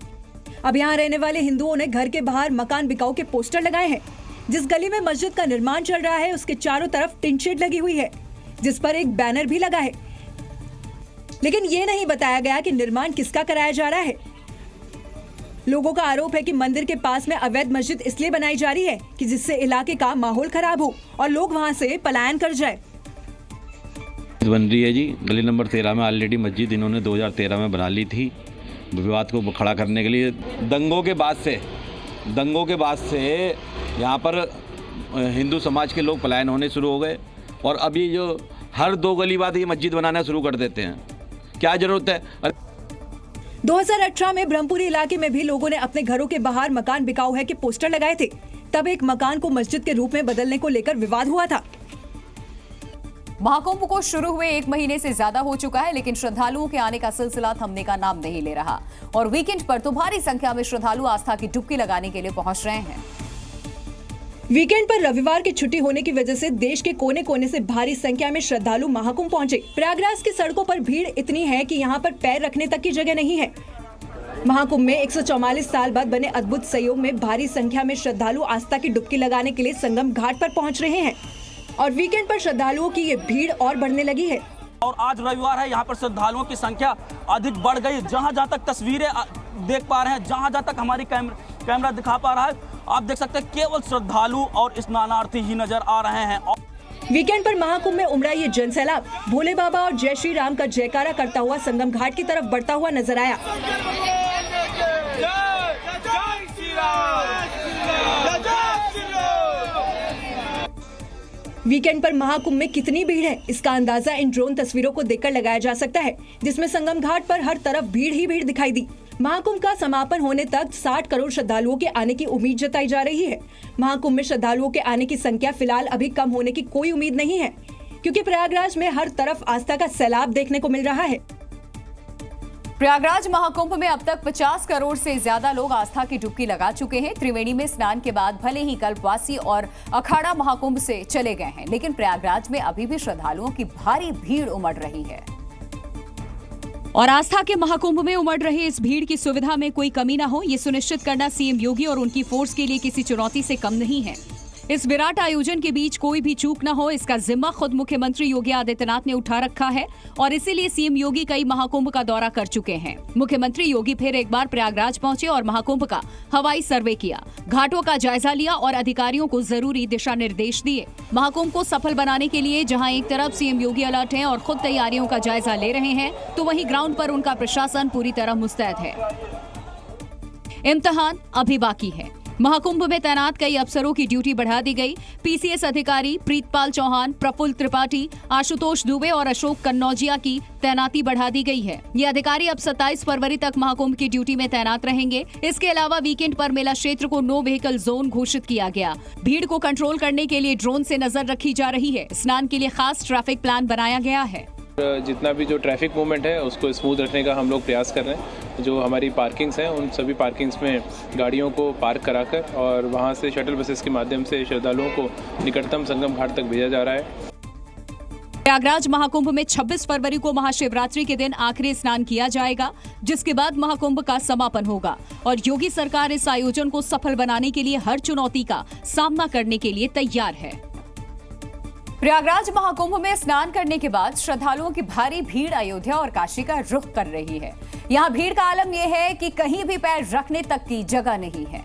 Speaker 11: अब यहाँ रहने वाले हिंदुओं ने घर के बाहर मकान बिकाऊ के पोस्टर लगाए हैं। जिस गली में मस्जिद का निर्माण चल रहा है उसके चारों तरफ टिन शेड लगी हुई है, जिस पर एक बैनर भी लगा है, लेकिन ये नहीं बताया गया कि निर्माण किसका कराया जा रहा है। लोगों का आरोप है कि मंदिर के पास में अवैध मस्जिद इसलिए बनाई जा रही है कि जिससे इलाके का माहौल खराब हो और लोग वहां से पलायन कर जाए।
Speaker 9: बन रही है जी, गली नंबर 13 में ऑलरेडी मस्जिद इन्होंने 2013 में बना ली थी विवाद को खड़ा करने के लिए। दंगों के बाद से यहाँ पर हिंदू समाज के लोग पलायन होने शुरू हो गए और अभी जो हर 2 गली बाद ये मस्जिद बनाना शुरू कर देते हैं। क्या जरूरत है?
Speaker 11: 2018 में ब्रह्मपुरी इलाके में भी लोगों ने अपने घरों के बाहर मकान बिकाऊ है के पोस्टर लगाए थे। तब एक मकान को मस्जिद के रूप में बदलने को लेकर विवाद हुआ था।
Speaker 1: महाकुंभ को शुरू हुए 1 महीने से ज्यादा हो चुका है, लेकिन श्रद्धालुओं के आने का सिलसिला थमने का नाम नहीं ले रहा और वीकेंड पर तो भारी संख्या में श्रद्धालु आस्था की डुबकी लगाने के लिए पहुंच रहे हैं।
Speaker 11: वीकेंड पर रविवार की छुट्टी होने की वजह से देश के कोने कोने से भारी संख्या में श्रद्धालु महाकुंभ पहुंचे। प्रयागराज की सड़कों पर भीड़ इतनी है कि यहां पर पैर रखने तक की जगह नहीं है। महाकुंभ में 144 साल बाद बने अद्भुत संयोग में भारी संख्या में श्रद्धालु आस्था की डुबकी लगाने के लिए संगम घाट पर पहुंच रहे हैं और वीकेंड पर श्रद्धालुओं की ये भीड़ और बढ़ने लगी है।
Speaker 24: और आज रविवार है, यहाँ पर श्रद्धालुओं की संख्या अधिक बढ़ गई। जहाँ जहाँ तक तस्वीरें देख पा रहे हैं, जहाँ जहाँ तक हमारी कैमरा दिखा पा रहा है, आप देख सकते हैं केवल श्रद्धालु और स्नानार्थी ही नजर आ रहे हैं।
Speaker 11: वीकेंड पर महाकुंभ में उमड़ा ये जनसैलाब भोले बाबा और जय श्री राम का जयकारा करता हुआ संगम घाट की तरफ बढ़ता हुआ नजर आया। वीकेंड पर महाकुंभ में कितनी भीड़ है, इसका अंदाजा इन ड्रोन तस्वीरों को देखकर लगाया जा सकता है, जिसमें संगम घाट पर हर तरफ भीड़ ही भीड़ दिखाई दी। महाकुंभ का समापन होने तक 60 करोड़ श्रद्धालुओं के आने की उम्मीद जताई जा रही है। महाकुंभ में श्रद्धालुओं के आने की संख्या फिलहाल अभी कम होने की कोई उम्मीद नहीं है, क्योंकि प्रयागराज में हर तरफ आस्था का सैलाब देखने को मिल रहा है।
Speaker 1: प्रयागराज महाकुंभ में अब तक 50 करोड़ से ज्यादा लोग आस्था की डुबकी लगा चुके हैं। त्रिवेणी में स्नान के बाद भले ही कल्पवासी और अखाड़ा महाकुंभ से चले गए हैं, लेकिन प्रयागराज में अभी भी श्रद्धालुओं की भारी भीड़ उमड़ रही है।
Speaker 2: और आस्था के महाकुंभ में उमड़ रही इस भीड़ की सुविधा में कोई कमी न हो, ये सुनिश्चित करना सीएम योगी और उनकी फोर्स के लिए किसी चुनौती से कम नहीं है। इस विराट आयोजन के बीच कोई भी चूक न हो, इसका जिम्मा खुद मुख्यमंत्री योगी आदित्यनाथ ने उठा रखा है और इसीलिए सीएम योगी कई महाकुंभ का दौरा कर चुके हैं। मुख्यमंत्री योगी फिर एक बार प्रयागराज पहुंचे और महाकुंभ का हवाई सर्वे किया, घाटों का जायजा लिया और अधिकारियों को जरूरी दिशा निर्देश दिए। महाकुंभ को सफल बनाने के लिए जहां एक तरफ सीएम योगी अलर्ट हैं और खुद तैयारियों का जायजा ले रहे हैं, तो वहीं ग्राउंड पर उनका प्रशासन पूरी तरह मुस्तैद है। इम्तिहान अभी बाकी है। महाकुंभ में तैनात कई अफसरों की ड्यूटी बढ़ा दी गई। पीसीएस अधिकारी प्रीतपाल चौहान, प्रफुल्ल त्रिपाठी, आशुतोष दुबे और अशोक कन्नौजिया की तैनाती बढ़ा दी गई है। ये अधिकारी अब 27 फरवरी तक महाकुंभ की ड्यूटी में तैनात रहेंगे। इसके अलावा वीकेंड पर मेला क्षेत्र को नो व्हीकल जोन घोषित किया गया। भीड़ को कंट्रोल करने के लिए ड्रोन से नजर रखी जा रही है। स्नान के लिए खास ट्रैफिक प्लान बनाया गया है।
Speaker 5: जितना भी जो ट्रैफिक मूवमेंट है उसको स्मूथ रखने का हम लोग प्रयास कर रहे हैं। जो हमारी पार्किंग्स हैं उन सभी पार्किंग्स में गाड़ियों को पार्क कराकर और वहां से शटल बसेस के माध्यम से श्रद्धालुओं को निकटतम संगम घाट तक भेजा जा रहा है।
Speaker 2: प्रयागराज महाकुंभ में 26 फरवरी को महाशिवरात्रि के दिन आखिरी स्नान किया जाएगा, जिसके बाद महाकुंभ का समापन होगा और योगी सरकार इस आयोजन को सफल बनाने के लिए हर चुनौती का सामना करने के लिए तैयार है।
Speaker 1: प्रयागराज महाकुंभ में स्नान करने के बाद श्रद्धालुओं की भारी भीड़ अयोध्या और काशी का रुख कर रही है। यहाँ भीड़ का आलम यह है कि कहीं भी पैर रखने तक की जगह नहीं है।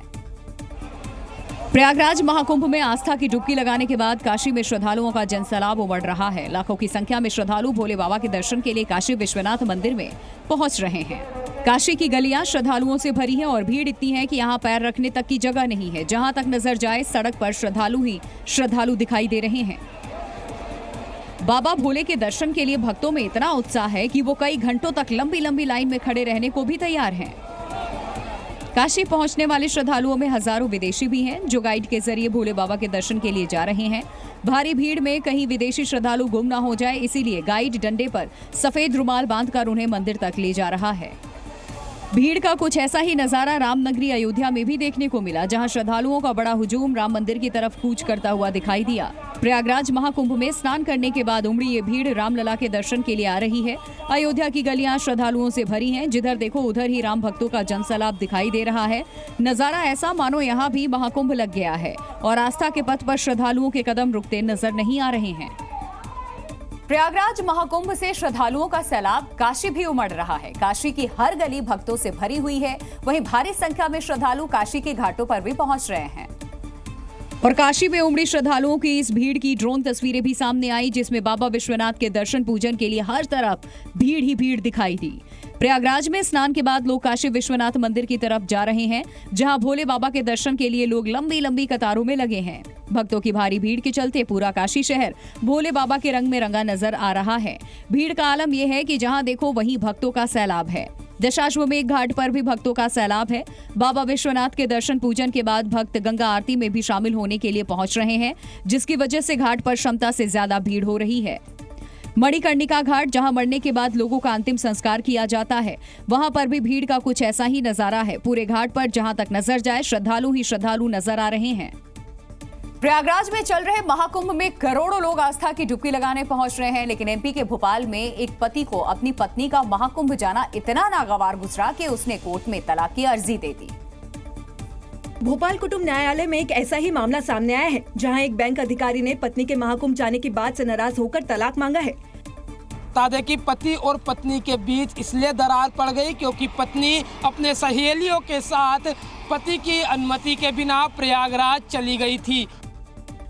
Speaker 2: प्रयागराज महाकुंभ में आस्था की डुबकी लगाने के बाद काशी में श्रद्धालुओं का जनसैलाब उमड़ रहा है। लाखों की संख्या में श्रद्धालु भोले बाबा के दर्शन के लिए काशी विश्वनाथ मंदिर में पहुंच रहे हैं। काशी की गलियां श्रद्धालुओं से भरी हैं और भीड़ इतनी है कि यहाँ पैर रखने तक की जगह नहीं है। जहां तक नजर जाए सड़क पर श्रद्धालु ही श्रद्धालु दिखाई दे रहे हैं। बाबा भोले के दर्शन के लिए भक्तों में इतना उत्साह है कि वो कई घंटों तक लंबी लंबी लाइन में खड़े रहने को भी तैयार हैं। काशी पहुंचने वाले श्रद्धालुओं में हजारों विदेशी भी हैं, जो गाइड के जरिए भोले बाबा के दर्शन के लिए जा रहे हैं। भारी भीड़ में कहीं विदेशी श्रद्धालु गुम न हो जाए, इसीलिए गाइड डंडे पर सफेद रुमाल बांधकर उन्हें मंदिर तक ले जा रहा है। भीड़ का कुछ ऐसा ही नजारा रामनगरी अयोध्या में भी देखने को मिला, जहां श्रद्धालुओं का बड़ा हुजूम राम मंदिर की तरफ कूच करता हुआ दिखाई दिया। प्रयागराज महाकुंभ में स्नान करने के बाद उमड़ी ये भीड़ रामलला के दर्शन के लिए आ रही है। अयोध्या की गलियां श्रद्धालुओं से भरी हैं। जिधर देखो उधर ही राम भक्तों का जनसैलाब दिखाई दे रहा है। नजारा ऐसा मानो यहाँ भी महाकुंभ लग गया है और आस्था के पथ पर श्रद्धालुओं के कदम रुकते नजर नहीं आ रहे हैं।
Speaker 1: प्रयागराज महाकुंभ से श्रद्धालुओं का सैलाब काशी भी उमड़ रहा है। काशी की हर गली भक्तों से भरी हुई है। वहीं भारी संख्या में श्रद्धालु काशी के घाटों पर भी पहुंच रहे हैं।
Speaker 2: और काशी में उमड़ी श्रद्धालुओं की इस भीड़ की ड्रोन तस्वीरें भी सामने आई, जिसमें बाबा विश्वनाथ के दर्शन पूजन के लिए हर तरफ भीड़ ही भीड़ दिखाई दी। प्रयागराज में स्नान के बाद लोग काशी विश्वनाथ मंदिर की तरफ जा रहे हैं, जहां भोले बाबा के दर्शन के लिए लोग लंबी लंबी कतारों में लगे हैं। भक्तों की भारी भीड़ के चलते पूरा काशी शहर भोले बाबा के रंग में रंगा नजर आ रहा है। भीड़ का आलम यह है कि जहां देखो वहीं भक्तों का सैलाब है। दशाश्वमेध घाट पर भी भक्तों का सैलाब है। बाबा विश्वनाथ के दर्शन पूजन के बाद भक्त गंगा आरती में भी शामिल होने के लिए पहुंच रहे हैं, जिसकी वजह से घाट पर क्षमता से ज्यादा भीड़ हो रही है। मणिकर्णिका घाट, जहां मरने के बाद लोगों का अंतिम संस्कार किया जाता है, वहां पर भी भीड़ का कुछ ऐसा ही नजारा है। पूरे घाट पर जहां तक नजर जाए श्रद्धालु ही श्रद्धालु नजर आ रहे हैं।
Speaker 1: प्रयागराज में चल रहे महाकुंभ में करोड़ों लोग आस्था की डुबकी लगाने पहुंच रहे हैं, लेकिन एमपी के भोपाल में एक पति को अपनी पत्नी का महाकुंभ जाना इतना नागवार गुजरा कि उसने कोर्ट में तलाक की अर्जी दे दी।
Speaker 11: भोपाल कुटुंब न्यायालय में एक ऐसा ही मामला सामने आया है, जहां एक बैंक अधिकारी ने पत्नी के महाकुंभ जाने की बात से नाराज होकर तलाक मांगा है।
Speaker 24: बता दें कि पति और पत्नी के बीच इसलिए दरार पड़ गई क्योंकि पत्नी अपने सहेलियों के साथ पति की अनुमति के बिना प्रयागराज चली गई थी।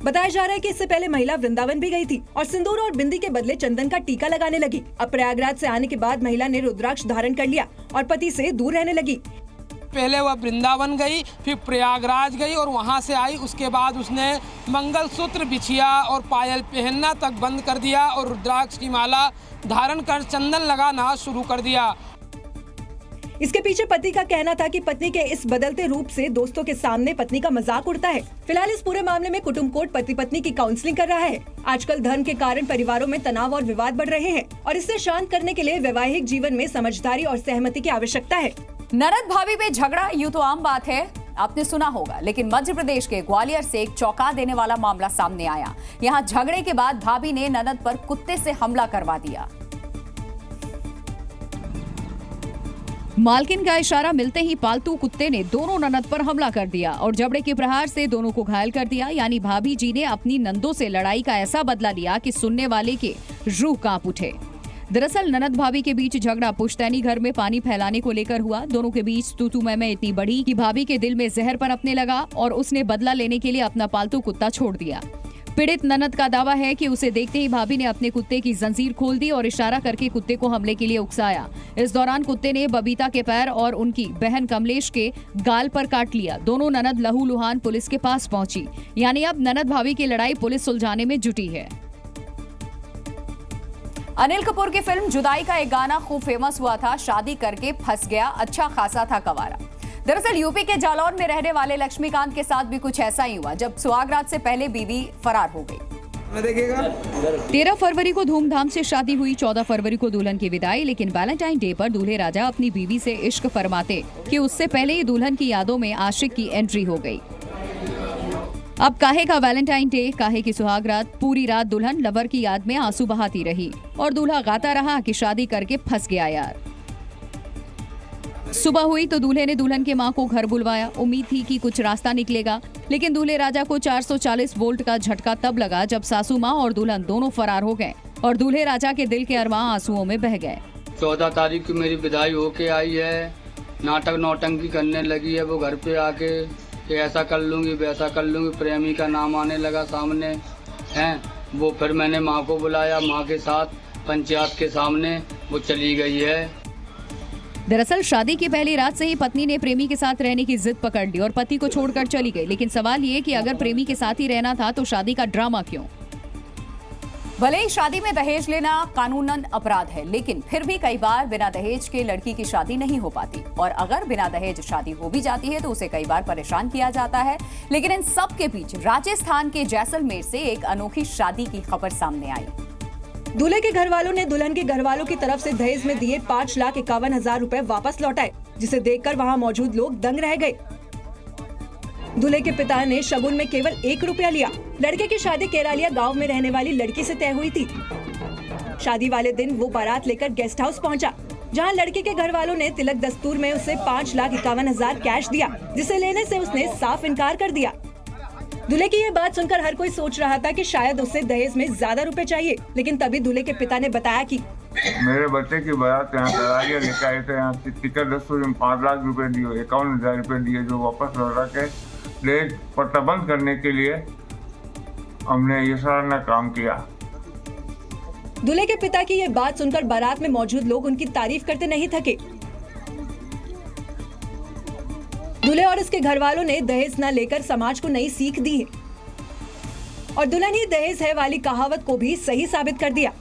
Speaker 11: बताया जा रहा है कि इससे पहले महिला वृंदावन भी गई थी और सिंदूर और बिंदी के बदले चंदन का टीका लगाने लगी। अब प्रयागराज से आने के बाद महिला ने रुद्राक्ष धारण कर लिया और पति से दूर रहने लगी।
Speaker 6: पहले वह वृंदावन गई, फिर प्रयागराज गई और वहां से आई। उसके बाद उसने मंगलसूत्र, बिछिया और पायल पहनना तक बंद कर दिया और रुद्राक्ष की माला धारण कर चंदन लगाना शुरू कर दिया।
Speaker 11: इसके पीछे पति का कहना था कि पत्नी के इस बदलते रूप से दोस्तों के सामने पत्नी का मजाक उड़ता है। फिलहाल इस पूरे मामले में कुटुंब कोर्ट पति पत्नी की काउंसलिंग कर रहा है। आजकल धर्म के कारण परिवारों में तनाव और विवाद बढ़ रहे हैं और इससे शांत करने के लिए वैवाहिक जीवन में समझदारी और सहमति की आवश्यकता है।
Speaker 1: ननद भाभी में झगड़ा यूं तो आम बात है, आपने सुना होगा, लेकिन मध्य प्रदेश के ग्वालियर से एक चौंका देने वाला मामला सामने आया। यहाँ झगड़े के बाद भाभी ने ननद पर कुत्ते से हमला करवा दिया।
Speaker 2: मालकिन का इशारा मिलते ही पालतू कुत्ते ने दोनों ननद पर हमला कर दिया और जबड़े के प्रहार से दोनों को घायल कर दिया। यानी भाभी जी ने अपनी नंदों से लड़ाई का ऐसा बदला लिया कि सुनने वाले के रूह कांप उठे। दरअसल ननद भाभी के बीच झगड़ा पुश्तैनी घर में पानी फैलाने को लेकर हुआ। दोनों के बीच तू मैं इतनी बढ़ी कि भाभी के दिल में जहर पनपने लगा और उसने बदला लेने के लिए अपना पालतू कुत्ता छोड़ दिया। पीड़ित ननद का दावा है कि उसे देखते ही भाभी ने अपने कुत्ते की जंजीर खोल दी और इशारा करके कुत्ते को हमले के लिए उकसाया। इस दौरान कुत्ते ने बबीता के पैर और उनकी बहन कमलेश के गाल पर काट लिया। दोनों ननद लहूलुहान पुलिस के पास पहुंची। यानी अब ननद भाभी की लड़ाई पुलिस सुलझाने में जुटी है।
Speaker 1: अनिल कपूर की फिल्म जुदाई का एक गाना खूब फेमस हुआ था, शादी करके फंस गया, अच्छा खासा था कवारा। दरअसल यूपी के जालौन में रहने वाले लक्ष्मीकांत के साथ भी कुछ ऐसा ही हुआ जब सुहागरात से पहले बीवी फरार हो गई।
Speaker 2: 13 फरवरी को धूमधाम से शादी हुई, 14 फरवरी को दुल्हन की विदाई। लेकिन वैलेंटाइन डे पर दूल्हे राजा अपनी बीवी से इश्क फरमाते कि उससे पहले ही दुल्हन की यादों में आशिक की एंट्री हो गई। अब काहे का वैलेंटाइन डे, काहे की सुहागरात। पूरी रात दुल्हन लवर की याद में आंसू बहाती रही और दूल्हा गाता रहा कि शादी करके फंस गया यार। सुबह हुई तो दूल्हे ने दुल्हन के मां को घर बुलवाया। उम्मीद थी कि कुछ रास्ता निकलेगा, लेकिन दूल्हे राजा को 440 वोल्ट का झटका तब लगा जब सासू मां और दुल्हन दोनों फरार हो गए और दूल्हे राजा के दिल के अरमां आंसुओं में बह गए।
Speaker 15: 14 तारीख को मेरी विदाई होके आई है, नाटक नौटंकी करने लगी है वो घर पे आके कि ऐसा कर लूंगी वैसा कर लूंगी। प्रेमी का नाम आने लगा सामने हैं वो। फिर मैंने माँ को बुलाया, माँ के साथ पंचायत के सामने वो चली गई है।
Speaker 2: दरअसल शादी की पहली रात से ही पत्नी ने प्रेमी के साथ रहने की जिद पकड़ ली और पति को छोड़कर चली गई। लेकिन सवाल ये कि अगर प्रेमी के साथ ही रहना था तो शादी का ड्रामा क्यों?
Speaker 1: भले ही शादी में दहेज लेना कानूनन अपराध है, लेकिन फिर भी कई बार बिना दहेज के लड़की की शादी नहीं हो पाती और अगर बिना दहेज शादी हो भी जाती है तो उसे कई बार परेशान किया जाता है। लेकिन इन सब के बीच राजस्थान के जैसलमेर से एक अनोखी शादी की खबर सामने आई।
Speaker 11: दूल्हे के घर वालों ने दुल्हन के घर वालों की तरफ से दहेज में दिए 5,51,000 रुपए वापस लौटाए, जिसे देखकर वहां मौजूद लोग दंग रह गए। दूल्हे के पिता ने शगुन में केवल 1 रुपया लिया। लड़के की शादी केरालिया गांव में रहने वाली लड़की से तय हुई थी। शादी वाले दिन वो बारात लेकर गेस्ट हाउस पहुंचा, जहां लड़के के घर वालों ने तिलक दस्तूर में उसे 5,51,000 कैश दिया, जिसे लेने से उसने साफ इनकार कर दिया। दूल्हे की ये बात सुनकर हर कोई सोच रहा था कि शायद उसे दहेज में ज्यादा रुपए चाहिए, लेकिन तभी दूल्हे के पिता ने बताया कि
Speaker 10: मेरे बच्चे की बारात यहाँ केरालिया लेकर आए थे। यहाँ टिकट दस्तूर में 5 लाख रुपए दिए, 51,000 रुपए दिए, जो वापस लौटा के दहेज प्रतिबंध करने के लिए हमने ये सारा काम किया।
Speaker 11: दूल्हे के पिता की ये बात सुनकर बारात में मौजूद लोग उनकी तारीफ करते नहीं थके। दूल्हे और उसके घर वालों ने दहेज न लेकर समाज को नई सीख दी है और दुल्हन ही दहेज है वाली कहावत को भी सही साबित कर दिया।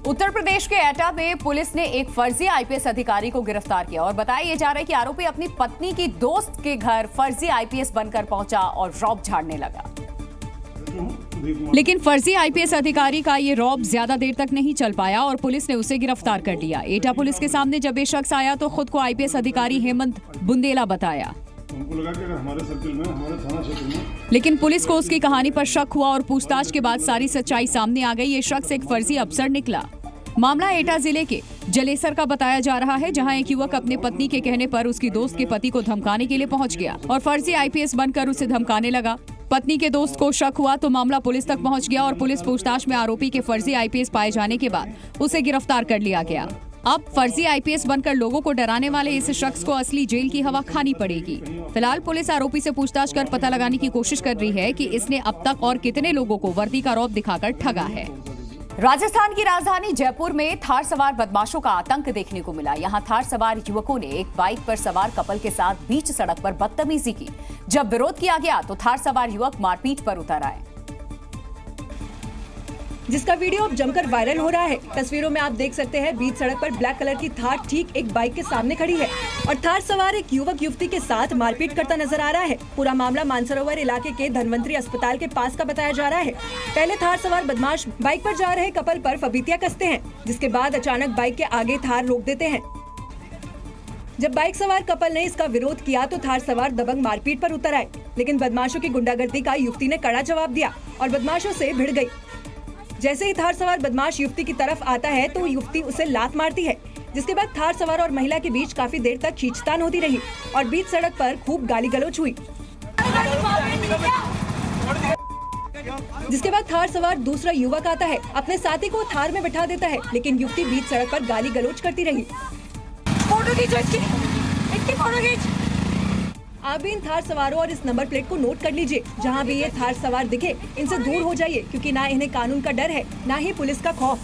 Speaker 1: उत्तर प्रदेश के एटा में पुलिस ने एक फर्जी आईपीएस अधिकारी को गिरफ्तार किया और बताया जा रहा है कि आरोपी अपनी पत्नी की दोस्त के घर फर्जी आईपीएस बनकर पहुंचा और रौब झाड़ने लगा।
Speaker 2: लेकिन फर्जी आईपीएस अधिकारी का ये रौब ज्यादा देर तक नहीं चल पाया और पुलिस ने उसे गिरफ्तार कर लिया। एटा पुलिस के सामने जब ये शख्स आया तो खुद को आईपीएस अधिकारी हेमंत बुंदेला बताया।
Speaker 22: हमको लगा कि हमारे सर्कल में, हमारे थाना क्षेत्र में,
Speaker 2: लेकिन पुलिस को उसकी कहानी पर शक हुआ और पूछताछ के बाद सारी सच्चाई सामने आ गई। ये शख्स एक फर्जी अफसर निकला। मामला एटा जिले के जलेसर का बताया जा रहा है, जहां एक युवक अपने पत्नी के कहने पर उसकी दोस्त के पति को धमकाने के लिए पहुंच गया और फर्जी आईपीएस बनकर उसे धमकाने लगा। पत्नी के दोस्त को शक हुआ तो मामला पुलिस तक पहुंच गया और पुलिस पूछताछ में आरोपी के फर्जी आईपीएस पाए जाने के बाद उसे गिरफ्तार कर लिया गया। अब फर्जी आईपीएस बनकर लोगों को डराने वाले इस शख्स को असली जेल की हवा खानी पड़ेगी। फिलहाल पुलिस आरोपी से पूछताछ कर पता लगाने की कोशिश कर रही है कि इसने अब तक और कितने लोगों को वर्दी का रौब दिखाकर ठगा है।
Speaker 1: राजस्थान की राजधानी जयपुर में थार सवार बदमाशों का आतंक देखने को मिला। यहां थार सवार युवकों ने एक बाइक पर सवार कपल के साथ बीच सड़क पर बदतमीजी की। जब विरोध किया गया तो थार सवार युवक मारपीट पर उतर आए,
Speaker 11: जिसका वीडियो अब जमकर वायरल हो रहा है। तस्वीरों में आप देख सकते हैं बीच सड़क पर ब्लैक कलर की थार ठीक एक बाइक के सामने खड़ी है और थार सवार एक युवक युवती के साथ मारपीट करता नजर आ रहा है। पूरा मामला मानसरोवर इलाके के धनवंतरी अस्पताल के पास का बताया जा रहा है। पहले थार सवार बदमाश बाइक पर जा रहे कपल पर फबीतियां कसते हैं, जिसके बाद अचानक बाइक के आगे थार रोक देते हैं। जब बाइक सवार कपल ने इसका विरोध किया तो थार सवार दबंग मारपीट पर उतर आए, लेकिन बदमाशों की गुंडागर्दी का युवती ने कड़ा जवाब दिया और बदमाशों से भिड़ गई। जैसे ही थार सवार बदमाश युवती की तरफ आता है तो युवती उसे लात मारती है, जिसके बाद थार सवार और महिला के बीच काफी देर तक खींचतान होती रही और बीच सड़क पर खूब गाली गलौज हुई। जिसके बाद थार सवार दूसरा युवक आता है, अपने साथी को थार में बिठा देता है, लेकिन युवती बीच सड़क पर गाली गलौज करती रही। फोटो खींचो इसकी फोटो खींच। आप भी इन थार सवारों और इस नंबर प्लेट को नोट कर लीजिए। जहां भी ये थार सवार दिखे, इनसे दूर हो जाइए, क्योंकि ना इन्हें कानून का डर है, ना ही पुलिस का खौफ।